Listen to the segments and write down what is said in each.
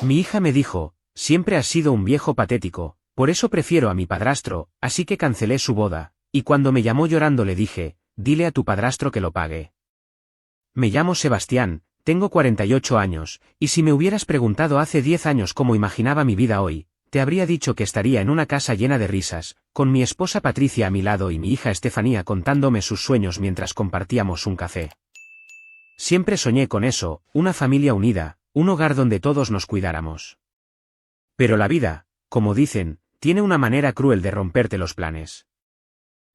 Mi hija me dijo, siempre has sido un viejo patético, por eso prefiero a mi padrastro, así que cancelé su boda, y cuando me llamó llorando le dije, dile a tu padrastro que lo pague. Me llamo Sebastián, tengo 48 años, y si me hubieras preguntado hace 10 años cómo imaginaba mi vida hoy, te habría dicho que estaría en una casa llena de risas, con mi esposa Patricia a mi lado y mi hija Estefanía contándome sus sueños mientras compartíamos un café. Siempre soñé con eso, una familia unida, un hogar donde todos nos cuidáramos. Pero la vida, como dicen, tiene una manera cruel de romperte los planes.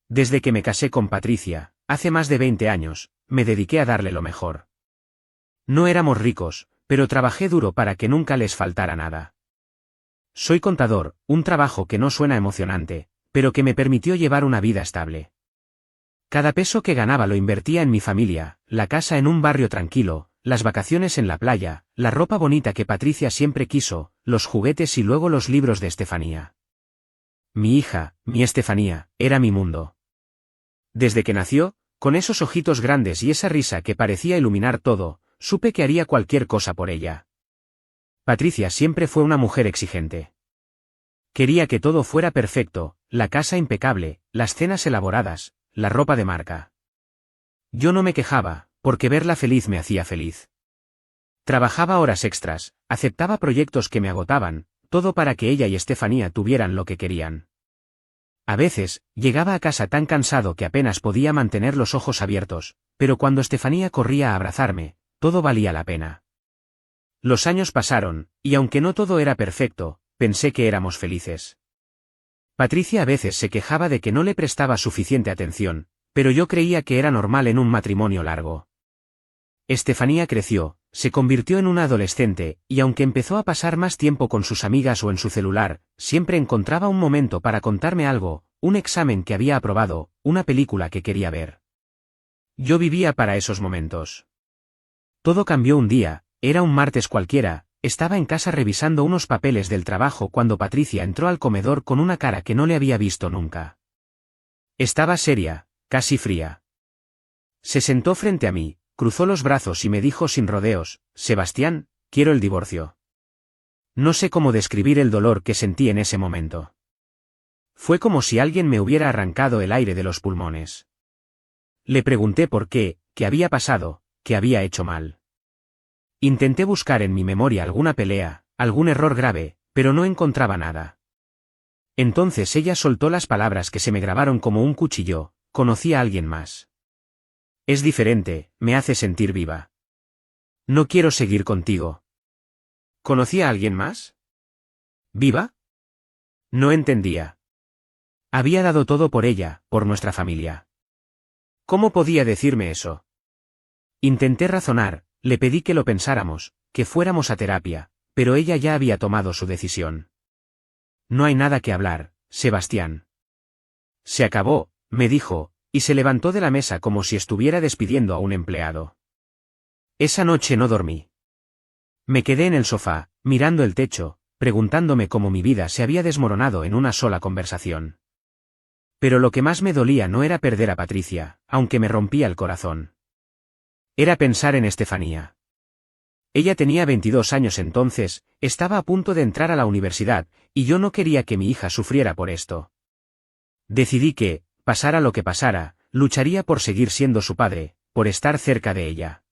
Desde que me casé con Patricia, hace más de 20 años, me dediqué a darle lo mejor. No éramos ricos, pero trabajé duro para que nunca les faltara nada. Soy contador, un trabajo que no suena emocionante, pero que me permitió llevar una vida estable. Cada peso que ganaba lo invertía en mi familia, la casa en un barrio tranquilo, las vacaciones en la playa, la ropa bonita que Patricia siempre quiso, los juguetes y luego los libros de Estefanía. Mi hija, mi Estefanía, era mi mundo. Desde que nació, con esos ojitos grandes y esa risa que parecía iluminar todo, supe que haría cualquier cosa por ella. Patricia siempre fue una mujer exigente. Quería que todo fuera perfecto, la casa impecable, las cenas elaboradas, la ropa de marca. Yo no me quejaba, porque verla feliz me hacía feliz. Trabajaba horas extras, aceptaba proyectos que me agotaban, todo para que ella y Estefanía tuvieran lo que querían. A veces, llegaba a casa tan cansado que apenas podía mantener los ojos abiertos, pero cuando Estefanía corría a abrazarme, todo valía la pena. Los años pasaron, y aunque no todo era perfecto, pensé que éramos felices. Patricia a veces se quejaba de que no le prestaba suficiente atención, pero yo creía que era normal en un matrimonio largo. Estefanía creció, se convirtió en una adolescente, y aunque empezó a pasar más tiempo con sus amigas o en su celular, siempre encontraba un momento para contarme algo, un examen que había aprobado, una película que quería ver. Yo vivía para esos momentos. Todo cambió un día, era un martes cualquiera, estaba en casa revisando unos papeles del trabajo cuando Patricia entró al comedor con una cara que no le había visto nunca. Estaba seria, casi fría. Se sentó frente a mí, cruzó los brazos y me dijo sin rodeos, Sebastián, quiero el divorcio. No sé cómo describir el dolor que sentí en ese momento. Fue como si alguien me hubiera arrancado el aire de los pulmones. Le pregunté por qué había pasado, qué había hecho mal. Intenté buscar en mi memoria alguna pelea, algún error grave, pero no encontraba nada. Entonces ella soltó las palabras que se me grabaron como un cuchillo, conocí a alguien más. Es diferente, me hace sentir viva. No quiero seguir contigo. ¿Conocí a alguien más? ¿Viva? No entendía. Había dado todo por ella, por nuestra familia. ¿Cómo podía decirme eso? Intenté razonar, le pedí que lo pensáramos, que fuéramos a terapia, pero ella ya había tomado su decisión. No hay nada que hablar, Sebastián. Se acabó, me dijo, y se levantó de la mesa como si estuviera despidiendo a un empleado. Esa noche no dormí. Me quedé en el sofá, mirando el techo, preguntándome cómo mi vida se había desmoronado en una sola conversación. Pero lo que más me dolía no era perder a Patricia, aunque me rompía el corazón. Era pensar en Estefanía. Ella tenía 22 años entonces, estaba a punto de entrar a la universidad, y yo no quería que mi hija sufriera por esto. Decidí que, pasara lo que pasara, lucharía por seguir siendo su padre, por estar cerca de ella.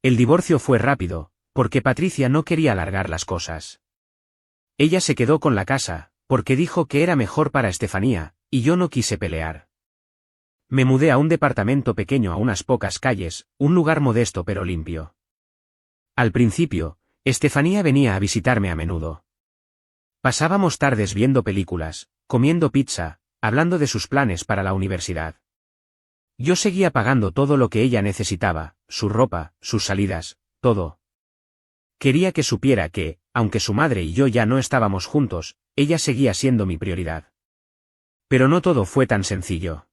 El divorcio fue rápido, porque Patricia no quería alargar las cosas. Ella se quedó con la casa, porque dijo que era mejor para Estefanía, y yo no quise pelear. Me mudé a un departamento pequeño a unas pocas calles, un lugar modesto pero limpio. Al principio, Estefanía venía a visitarme a menudo. Pasábamos tardes viendo películas, comiendo pizza, hablando de sus planes para la universidad. Yo seguía pagando todo lo que ella necesitaba, su ropa, sus salidas, todo. Quería que supiera que, aunque su madre y yo ya no estábamos juntos, ella seguía siendo mi prioridad. Pero no todo fue tan sencillo.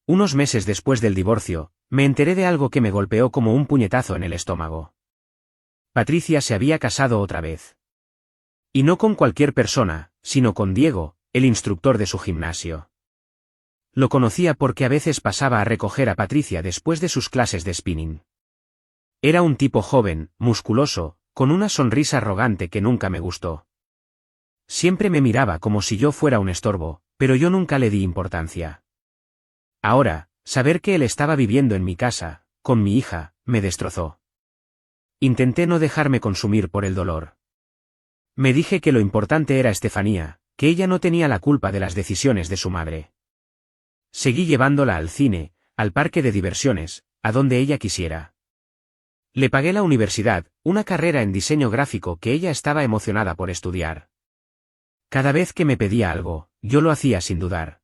Unos meses después del divorcio, me enteré de algo que me golpeó como un puñetazo en el estómago. Patricia se había casado otra vez. Y no con cualquier persona, sino con Diego, el instructor de su gimnasio. Lo conocía porque a veces pasaba a recoger a Patricia después de sus clases de spinning. Era un tipo joven, musculoso, con una sonrisa arrogante que nunca me gustó. Siempre me miraba como si yo fuera un estorbo, pero yo nunca le di importancia. Ahora, saber que él estaba viviendo en mi casa, con mi hija, me destrozó. Intenté no dejarme consumir por el dolor. Me dije que lo importante era Estefanía, que ella no tenía la culpa de las decisiones de su madre. Seguí llevándola al cine, al parque de diversiones, a donde ella quisiera. Le pagué la universidad, una carrera en diseño gráfico que ella estaba emocionada por estudiar. Cada vez que me pedía algo, yo lo hacía sin dudar.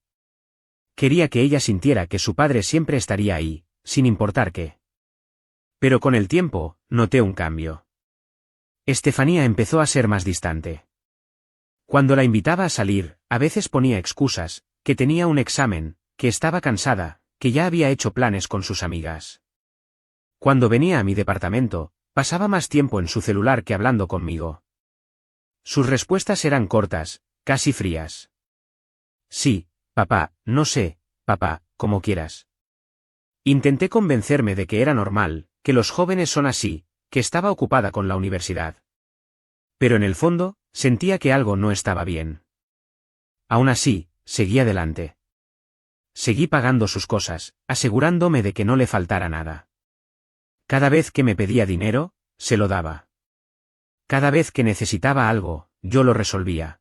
Quería que ella sintiera que su padre siempre estaría ahí, sin importar qué. Pero con el tiempo, noté un cambio. Estefanía empezó a ser más distante. Cuando la invitaba a salir, a veces ponía excusas, que tenía un examen, que estaba cansada, que ya había hecho planes con sus amigas. Cuando venía a mi departamento, pasaba más tiempo en su celular que hablando conmigo. Sus respuestas eran cortas, casi frías. Sí, papá, no sé, papá, como quieras. Intenté convencerme de que era normal, que los jóvenes son así, que estaba ocupada con la universidad. Pero en el fondo, sentía que algo no estaba bien. Aún así, seguí adelante. Seguí pagando sus cosas, asegurándome de que no le faltara nada. Cada vez que me pedía dinero, se lo daba. Cada vez que necesitaba algo, yo lo resolvía.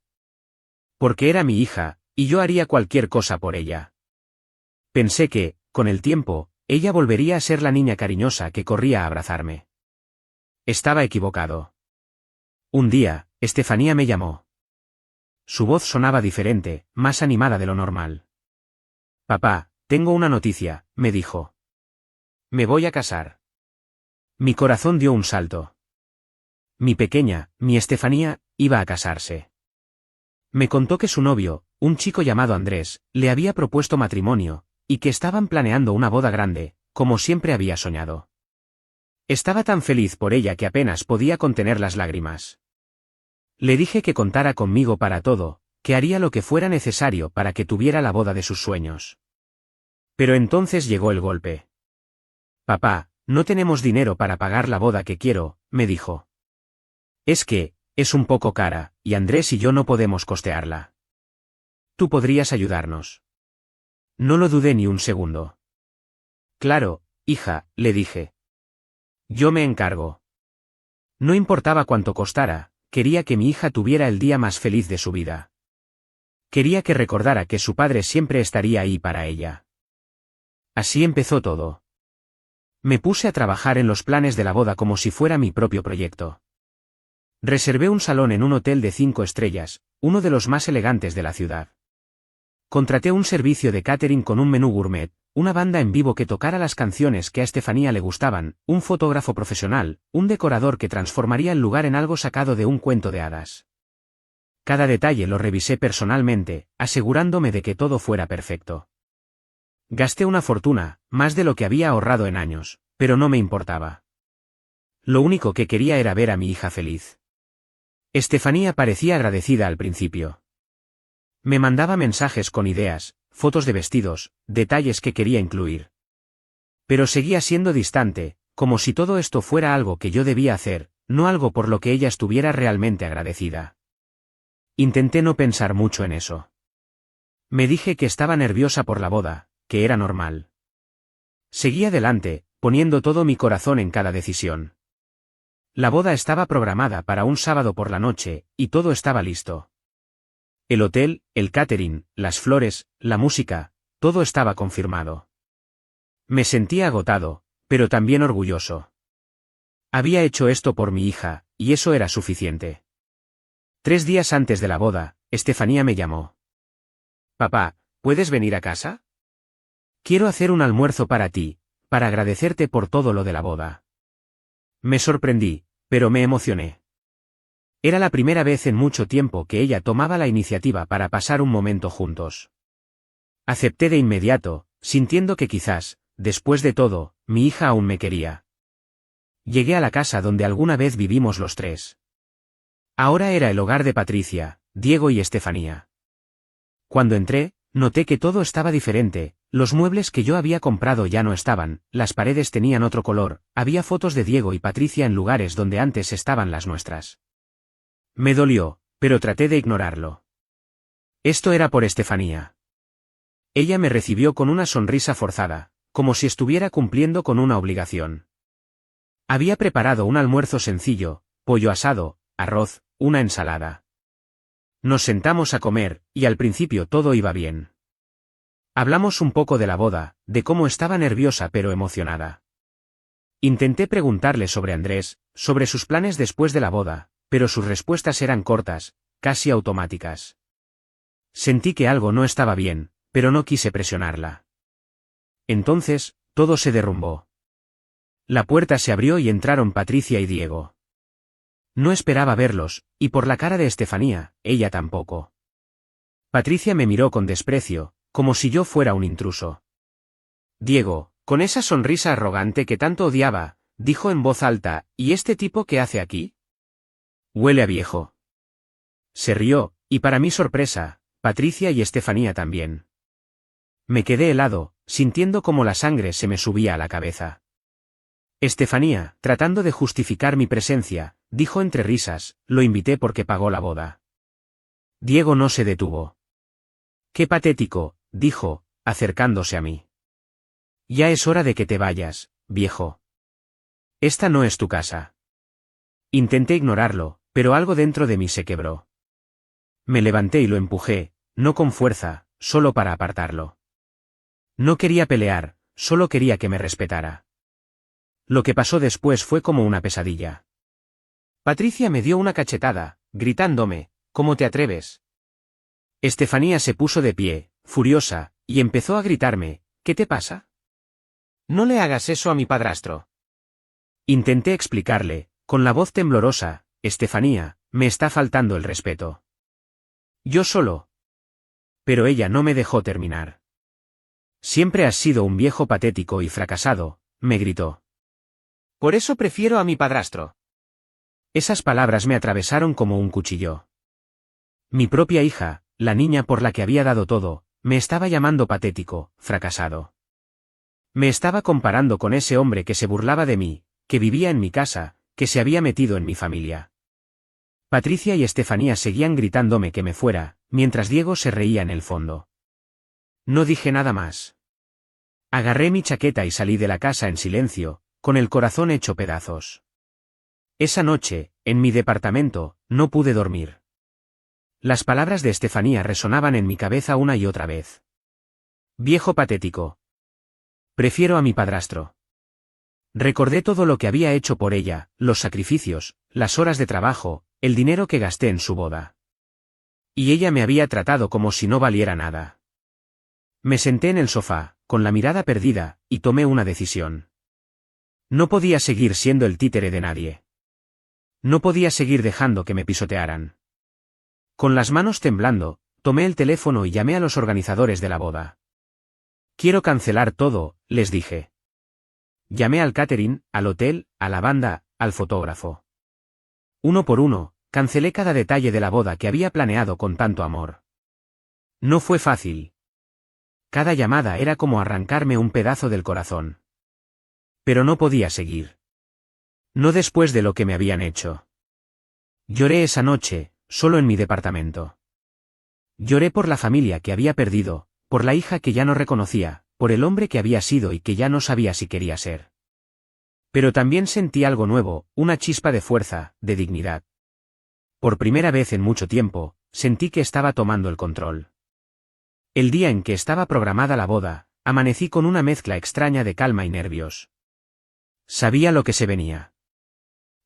Porque era mi hija, y yo haría cualquier cosa por ella. Pensé que, con el tiempo, ella volvería a ser la niña cariñosa que corría a abrazarme. Estaba equivocado. Un día, Estefanía me llamó. Su voz sonaba diferente, más animada de lo normal. Papá, tengo una noticia, me dijo. Me voy a casar. Mi corazón dio un salto. Mi pequeña, mi Estefanía, iba a casarse. Me contó que su novio, un chico llamado Andrés, le había propuesto matrimonio, y que estaban planeando una boda grande, como siempre había soñado. Estaba tan feliz por ella que apenas podía contener las lágrimas. Le dije que contara conmigo para todo, que haría lo que fuera necesario para que tuviera la boda de sus sueños. Pero entonces llegó el golpe. Papá, no tenemos dinero para pagar la boda que quiero, me dijo. Es que, es un poco cara, y Andrés y yo no podemos costearla. Tú podrías ayudarnos. No lo dudé ni un segundo. Claro, hija, le dije. Yo me encargo. No importaba cuánto costara, quería que mi hija tuviera el día más feliz de su vida. Quería que recordara que su padre siempre estaría ahí para ella. Así empezó todo. Me puse a trabajar en los planes de la boda como si fuera mi propio proyecto. Reservé un salón en un hotel de 5 estrellas, uno de los más elegantes de la ciudad. Contraté un servicio de catering con un menú gourmet, una banda en vivo que tocara las canciones que a Estefanía le gustaban, un fotógrafo profesional, un decorador que transformaría el lugar en algo sacado de un cuento de hadas. Cada detalle lo revisé personalmente, asegurándome de que todo fuera perfecto. Gasté una fortuna, más de lo que había ahorrado en años, pero no me importaba. Lo único que quería era ver a mi hija feliz. Estefanía parecía agradecida al principio. Me mandaba mensajes con ideas, fotos de vestidos, detalles que quería incluir. Pero seguía siendo distante, como si todo esto fuera algo que yo debía hacer, no algo por lo que ella estuviera realmente agradecida. Intenté no pensar mucho en eso. Me dije que estaba nerviosa por la boda, que era normal. Seguí adelante, poniendo todo mi corazón en cada decisión. La boda estaba programada para un sábado por la noche, y todo estaba listo. El hotel, el catering, las flores, la música, todo estaba confirmado. Me sentía agotado, pero también orgulloso. Había hecho esto por mi hija, y eso era suficiente. 3 días antes de la boda, Estefanía me llamó. Papá, ¿puedes venir a casa? Quiero hacer un almuerzo para ti, para agradecerte por todo lo de la boda. Me sorprendí, pero me emocioné. Era la primera vez en mucho tiempo que ella tomaba la iniciativa para pasar un momento juntos. Acepté de inmediato, sintiendo que quizás, después de todo, mi hija aún me quería. Llegué a la casa donde alguna vez vivimos los 3. Ahora era el hogar de Patricia, Diego y Estefanía. Cuando entré, noté que todo estaba diferente, los muebles que yo había comprado ya no estaban, las paredes tenían otro color, había fotos de Diego y Patricia en lugares donde antes estaban las nuestras. Me dolió, pero traté de ignorarlo. Esto era por Estefanía. Ella me recibió con una sonrisa forzada, como si estuviera cumpliendo con una obligación. Había preparado un almuerzo sencillo, pollo asado, arroz, una ensalada. Nos sentamos a comer, y al principio todo iba bien. Hablamos un poco de la boda, de cómo estaba nerviosa pero emocionada. Intenté preguntarle sobre Andrés, sobre sus planes después de la boda, pero sus respuestas eran cortas, casi automáticas. Sentí que algo no estaba bien, pero no quise presionarla. Entonces, todo se derrumbó. La puerta se abrió y entraron Patricia y Diego. No esperaba verlos, y por la cara de Estefanía, ella tampoco. Patricia me miró con desprecio, como si yo fuera un intruso. Diego, con esa sonrisa arrogante que tanto odiaba, dijo en voz alta, ¿y este tipo qué hace aquí? Huele a viejo. Se rió, y para mi sorpresa, Patricia y Estefanía también. Me quedé helado, sintiendo como la sangre se me subía a la cabeza. Estefanía, tratando de justificar mi presencia, dijo entre risas, lo invité porque pagó la boda. Diego no se detuvo. Qué patético, dijo, acercándose a mí. Ya es hora de que te vayas, viejo. Esta no es tu casa. Intenté ignorarlo, pero algo dentro de mí se quebró. Me levanté y lo empujé, no con fuerza, solo para apartarlo. No quería pelear, solo quería que me respetara. Lo que pasó después fue como una pesadilla. Patricia me dio una cachetada, gritándome, ¿cómo te atreves? Estefanía se puso de pie, furiosa, y empezó a gritarme, ¿qué te pasa? No le hagas eso a mi padrastro. Intenté explicarle, con la voz temblorosa, Estefanía, me está faltando el respeto. Yo solo. Pero ella no me dejó terminar. Siempre has sido un viejo patético y fracasado, me gritó. Por eso prefiero a mi padrastro. Esas palabras me atravesaron como un cuchillo. Mi propia hija, la niña por la que había dado todo, me estaba llamando patético, fracasado. Me estaba comparando con ese hombre que se burlaba de mí, que vivía en mi casa, que se había metido en mi familia. Patricia y Estefanía seguían gritándome que me fuera, mientras Diego se reía en el fondo. No dije nada más. Agarré mi chaqueta y salí de la casa en silencio, con el corazón hecho pedazos. Esa noche, en mi departamento, no pude dormir. Las palabras de Estefanía resonaban en mi cabeza una y otra vez. Viejo patético. Prefiero a mi padrastro. Recordé todo lo que había hecho por ella, los sacrificios, las horas de trabajo, el dinero que gasté en su boda. Y ella me había tratado como si no valiera nada. Me senté en el sofá, con la mirada perdida, y tomé una decisión. No podía seguir siendo el títere de nadie. No podía seguir dejando que me pisotearan. Con las manos temblando, tomé el teléfono y llamé a los organizadores de la boda. Quiero cancelar todo, les dije. Llamé al catering, al hotel, a la banda, al fotógrafo. Uno por uno, cancelé cada detalle de la boda que había planeado con tanto amor. No fue fácil. Cada llamada era como arrancarme un pedazo del corazón. Pero no podía seguir. No después de lo que me habían hecho. Lloré esa noche, solo en mi departamento. Lloré por la familia que había perdido, por la hija que ya no reconocía, por el hombre que había sido y que ya no sabía si quería ser. Pero también sentí algo nuevo, una chispa de fuerza, de dignidad. Por primera vez en mucho tiempo, sentí que estaba tomando el control. El día en que estaba programada la boda, amanecí con una mezcla extraña de calma y nervios. Sabía lo que se venía.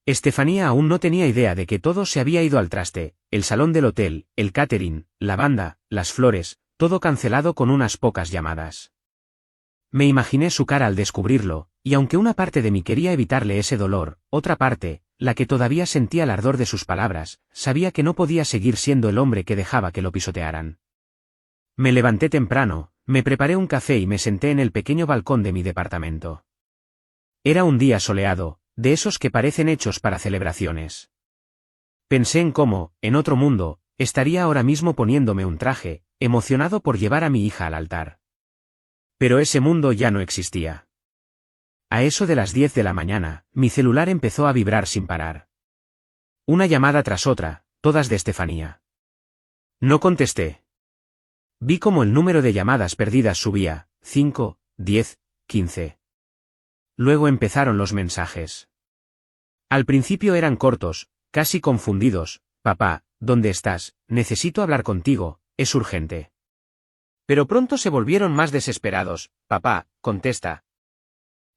Estefanía aún no tenía idea de que todo se había ido al traste, el salón del hotel, el catering, la banda, las flores, todo cancelado con unas pocas llamadas. Me imaginé su cara al descubrirlo, y aunque una parte de mí quería evitarle ese dolor, otra parte, la que todavía sentía el ardor de sus palabras, sabía que no podía seguir siendo el hombre que dejaba que lo pisotearan. Me levanté temprano, me preparé un café y me senté en el pequeño balcón de mi departamento. Era un día soleado, de esos que parecen hechos para celebraciones. Pensé en cómo, en otro mundo, estaría ahora mismo poniéndome un traje, emocionado por llevar a mi hija al altar. Pero ese mundo ya no existía. A eso de las 10 de la mañana, mi celular empezó a vibrar sin parar. Una llamada tras otra, todas de Estefanía. No contesté. Vi cómo el número de llamadas perdidas subía, 5, 10, 15. Luego empezaron los mensajes. Al principio eran cortos, casi confundidos. Papá, ¿dónde estás? Necesito hablar contigo, es urgente. Pero pronto se volvieron más desesperados. Papá, contesta.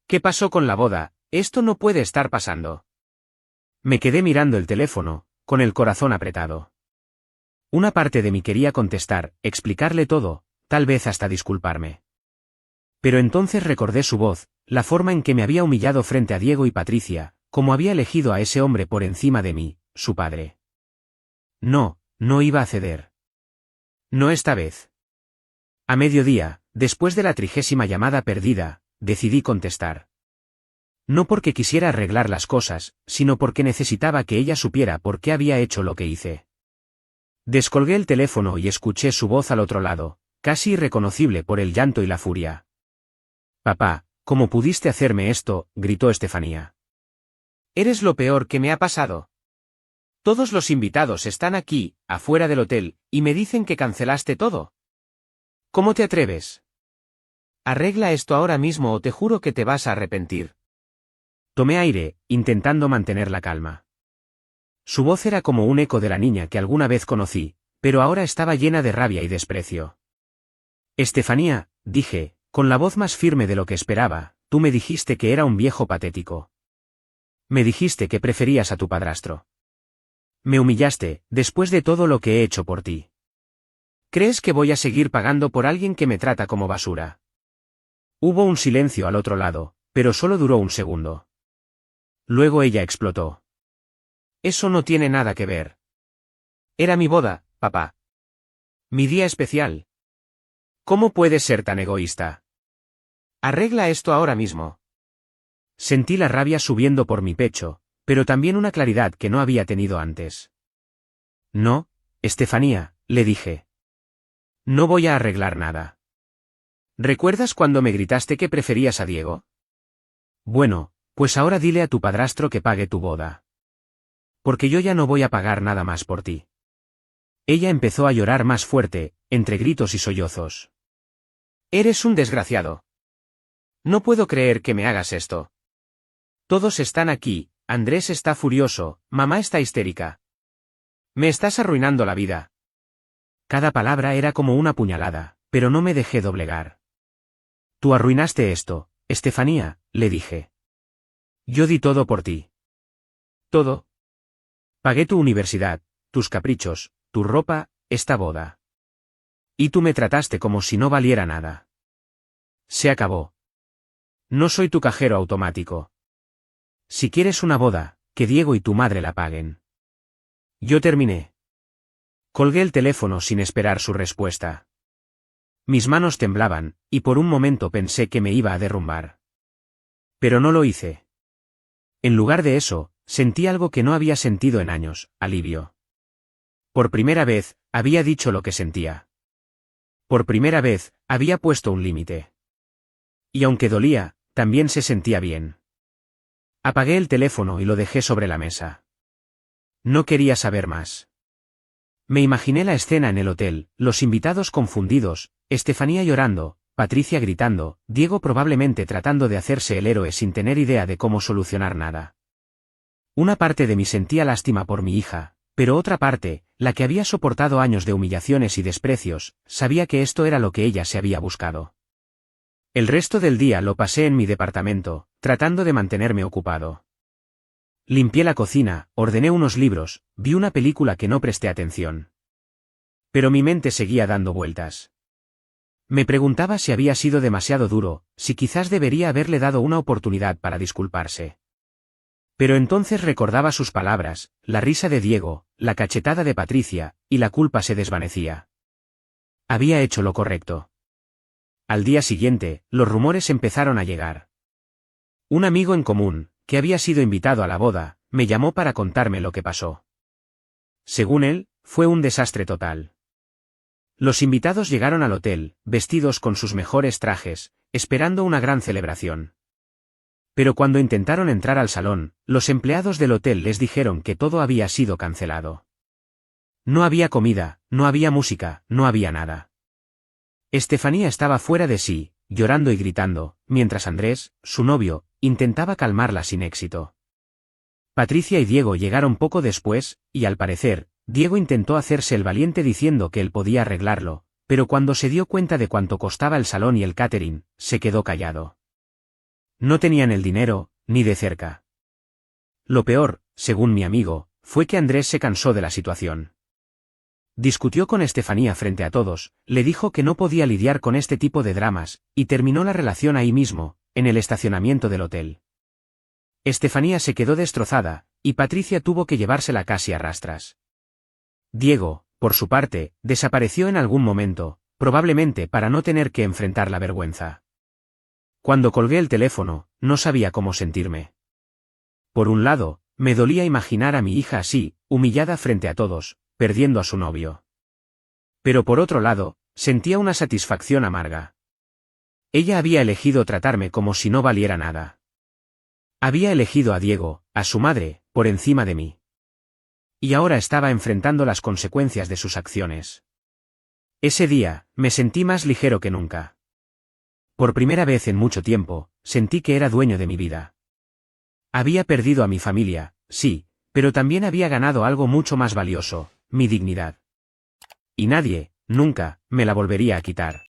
¿Qué pasó con la boda? Esto no puede estar pasando. Me quedé mirando el teléfono, con el corazón apretado. Una parte de mí quería contestar, explicarle todo, tal vez hasta disculparme. Pero entonces recordé su voz, la forma en que me había humillado frente a Diego y Patricia, cómo había elegido a ese hombre por encima de mí, su padre. No, no iba a ceder. No esta vez. A mediodía, después de la 30ª llamada perdida, decidí contestar. No porque quisiera arreglar las cosas, sino porque necesitaba que ella supiera por qué había hecho lo que hice. Descolgué el teléfono y escuché su voz al otro lado, casi irreconocible por el llanto y la furia. Papá, ¿cómo pudiste hacerme esto?, gritó Estefanía. Eres lo peor que me ha pasado. Todos los invitados están aquí, afuera del hotel, y me dicen que cancelaste todo. ¿Cómo te atreves? Arregla esto ahora mismo o te juro que te vas a arrepentir. Tomé aire, intentando mantener la calma. Su voz era como un eco de la niña que alguna vez conocí, pero ahora estaba llena de rabia y desprecio. Estefanía, dije, con la voz más firme de lo que esperaba, tú me dijiste que era un viejo patético. Me dijiste que preferías a tu padrastro. Me humillaste, después de todo lo que he hecho por ti. ¿Crees que voy a seguir pagando por alguien que me trata como basura? Hubo un silencio al otro lado, pero solo duró un segundo. Luego ella explotó. Eso no tiene nada que ver. Era mi boda, papá. Mi día especial. ¿Cómo puedes ser tan egoísta? Arregla esto ahora mismo. Sentí la rabia subiendo por mi pecho, pero también una claridad que no había tenido antes. No, Estefanía, le dije. No voy a arreglar nada. ¿Recuerdas cuando me gritaste que preferías a Diego? Bueno, pues ahora dile a tu padrastro que pague tu boda. Porque yo ya no voy a pagar nada más por ti. Ella empezó a llorar más fuerte, entre gritos y sollozos. Eres un desgraciado. No puedo creer que me hagas esto. Todos están aquí, Andrés está furioso, mamá está histérica. Me estás arruinando la vida. Cada palabra era como una puñalada, pero no me dejé doblegar. Tú arruinaste esto, Estefanía, le dije. Yo di todo por ti. ¿Todo? Pagué tu universidad, tus caprichos, tu ropa, esta boda. Y tú me trataste como si no valiera nada. Se acabó. No soy tu cajero automático. Si quieres una boda, que Diego y tu madre la paguen. Yo terminé. Colgué el teléfono sin esperar su respuesta. Mis manos temblaban, y por un momento pensé que me iba a derrumbar. Pero no lo hice. En lugar de eso, sentí algo que no había sentido en años, alivio. Por primera vez, había dicho lo que sentía. Por primera vez, había puesto un límite. Y aunque dolía, también se sentía bien. Apagué el teléfono y lo dejé sobre la mesa. No quería saber más. Me imaginé la escena en el hotel, los invitados confundidos, Estefanía llorando, Patricia gritando, Diego probablemente tratando de hacerse el héroe sin tener idea de cómo solucionar nada. Una parte de mí sentía lástima por mi hija, pero otra parte, la que había soportado años de humillaciones y desprecios, sabía que esto era lo que ella se había buscado. El resto del día lo pasé en mi departamento, tratando de mantenerme ocupado. Limpié la cocina, ordené unos libros, vi una película que no presté atención. Pero mi mente seguía dando vueltas. Me preguntaba si había sido demasiado duro, si quizás debería haberle dado una oportunidad para disculparse. Pero entonces recordaba sus palabras, la risa de Diego, la cachetada de Patricia, y la culpa se desvanecía. Había hecho lo correcto. Al día siguiente, los rumores empezaron a llegar. Un amigo en común, que había sido invitado a la boda, me llamó para contarme lo que pasó. Según él, fue un desastre total. Los invitados llegaron al hotel, vestidos con sus mejores trajes, esperando una gran celebración. Pero cuando intentaron entrar al salón, los empleados del hotel les dijeron que todo había sido cancelado. No había comida, no había música, no había nada. Estefanía estaba fuera de sí, llorando y gritando, mientras Andrés, su novio, intentaba calmarla sin éxito. Patricia y Diego llegaron poco después, y al parecer, Diego intentó hacerse el valiente diciendo que él podía arreglarlo, pero cuando se dio cuenta de cuánto costaba el salón y el catering, se quedó callado. No tenían el dinero, ni de cerca. Lo peor, según mi amigo, fue que Andrés se cansó de la situación. Discutió con Estefanía frente a todos, le dijo que no podía lidiar con este tipo de dramas, y terminó la relación ahí mismo, en el estacionamiento del hotel. Estefanía se quedó destrozada, y Patricia tuvo que llevársela casi a rastras. Diego, por su parte, desapareció en algún momento, probablemente para no tener que enfrentar la vergüenza. Cuando colgué el teléfono, no sabía cómo sentirme. Por un lado, me dolía imaginar a mi hija así, humillada frente a todos, perdiendo a su novio. Pero por otro lado, sentía una satisfacción amarga. Ella había elegido tratarme como si no valiera nada. Había elegido a Diego, a su madre, por encima de mí. Y ahora estaba enfrentando las consecuencias de sus acciones. Ese día, me sentí más ligero que nunca. Por primera vez en mucho tiempo, sentí que era dueño de mi vida. Había perdido a mi familia, sí, pero también había ganado algo mucho más valioso, mi dignidad. Y nadie, nunca, me la volvería a quitar.